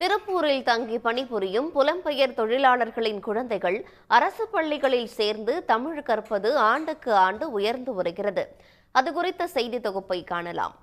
திருப்பூரில் தங்கி பணிபுரியும் புலம்பெயர் தொழிலாளர்களின் குழந்தைகள் அரசு பள்ளிகளில் சேர்ந்து தமிழ் கற்பது ஆண்டுக்கு ஆண்டு உயர்ந்து வருகிறது. அது குறித்த செய்தி தொகுப்பை காணலாம்.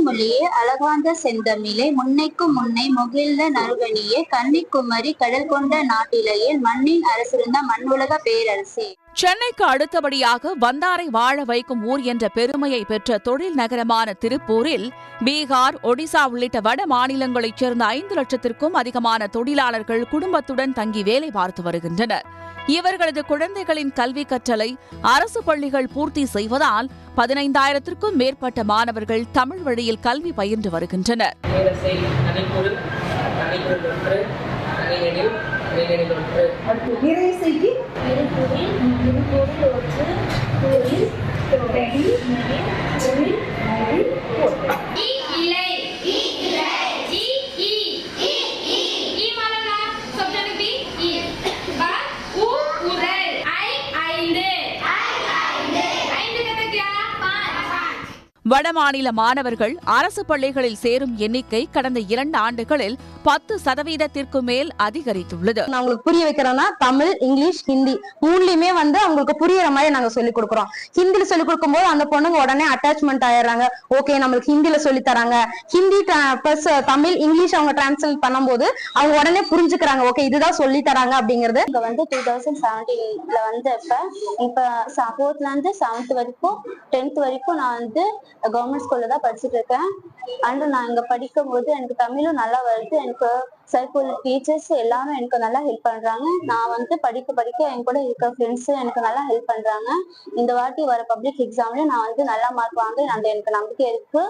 மொழியே அழகாந்த செந்தமிழே முன்னைக்கும் முன்னை முகிழ்ந்த நறுகணியே கன்னிக்குமரி கடல் கொண்ட நாட்டிலேயே மண்ணின் அரசிருந்த மண்ணுலக பேரரசே. சென்னைக்கு அடுத்தபடியாக வந்தாரை வாழ வைக்கும் ஊர் என்ற பெருமையை பெற்ற தொழில் நகரமான திருப்பூரில் பீகார், ஒடிசா உள்ளிட்ட வட மாநிலங்களைச் சேர்ந்த 5 லட்சத்திற்கும் அதிகமான தொழிலாளர்கள் குடும்பத்துடன் தங்கி வேலை பார்த்து வருகின்றனர். இவர்களது குழந்தைகளின் கல்வி கற்றலை அரசு பள்ளிகள் பூர்த்தி செய்வதால் 15,000த்திற்கும் மேற்பட்ட மாணவர்கள் தமிழ் வழியில் கல்வி பயின்று வருகின்றனர். வடமாநில மாணவர்கள் அரசு பள்ளிகளில் சேரும் எண்ணிக்கை கடந்த 2 ஆண்டுகளில் 10% மேல் அதிகரித்துள்ளது. அவங்களுக்கு புரிய வைக்கிறோம்னா தமிழ், இங்கிலீஷ், ஹிந்தி 3லயுமே அவங்களுக்கு புரியுற மாதிரி நாங்க சொல்லிக் கொடுக்குறோம். ஹிந்தில சொல்லிக் கொடுக்கும் போது அந்த பொண்ணுங்க உடனே அட்டாச்மெண்ட் ஆயிடுறாங்க. ஓகே, நம்மளுக்கு ஹிந்தில சொல்லி தராங்க. ஹிந்தி பிளஸ் தமிழ், இங்கிலீஷ் அவங்க டிரான்ஸ்லேட் பண்ணும்போது அவங்க உடனே புரிஞ்சுக்கிறாங்க. ஓகே, இதுதான் சொல்லி தராங்க அப்படிங்கிறது. இங்க 2017ல இப்ப 4th இருந்து 7th வரைக்கும் 10th வரைக்கும் நான் கவர்மெண்ட் ஸ்கூல்ல தான் படிச்சுட்டு இருக்கேன். அண்ட் நான் இங்க படிக்கும் போது எனக்கு தமிழும் நல்லா வருது. எனக்கு சைக்கிள் டீச்சர்ஸ் எல்லாமே எனக்கு நல்லா ஹெல்ப் பண்றாங்க. நான் படிக்க என் கூட இருக்க ஃப்ரெண்ட்ஸ் எனக்கு நல்லா ஹெல்ப் பண்றாங்க. இந்த வாட்டி வர பப்ளிக் எக்ஸாம்ல நான் நல்லா மார்க் வாங்க அந்த எனக்கு நம்பிக்கை இருக்கு.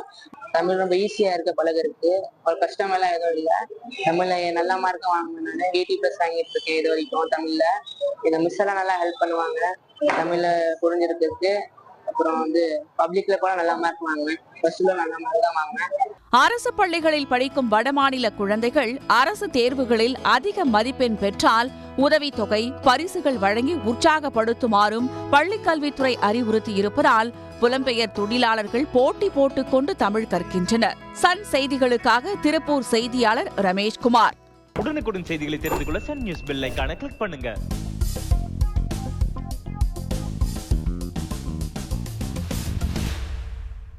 தமிழ் ரொம்ப ஈஸியா இருக்க பழகிறதுக்கு ஒரு கஷ்டமெல்லாம் எதுவும் இல்லை. தமிழ்ல நல்ல மார்க் வாங்கினால 80+ வாங்கிட்டு இருக்கேன் இது வரைக்கும். தமிழ்ல இந்த மிஸ் எல்லாம் நல்லா ஹெல்ப் பண்ணுவாங்க தமிழ்ல புரிஞ்சிருக்கிறதுக்கு. அப்புறம் பப்ளிக்ல கூட நல்ல மார்க் வாங்குவேன். ஃபர்ஸ்ட்ல நல்ல மார்க் தான் வாங்குவேன். அரசு பள்ளிகளில் படிக்கும் வடமாநில குழந்தைகள் அரசு தேர்வுகளில் அதிக மதிப்பெண் பெற்றால் உதவித்தொகை, பரிசுகள் வழங்கி உற்சாகப்படுத்துமாறும் பள்ளிக்கல்வித்துறை அறிவுறுத்தி இருப்பதால் புலம்பெயர் தொழிலாளர்கள் போட்டி போட்டுக்கொண்டு தமிழ் கற்கின்றனர். சன் செய்திகளுக்காக திருப்பூர் செய்தியாளர் ரமேஷ்குமார். உடனுக்குடன் செய்திகளை தெரிந்து கொள்ள சன் நியூஸ் பெல் ஐகானை கிளிக் பண்ணுங்க.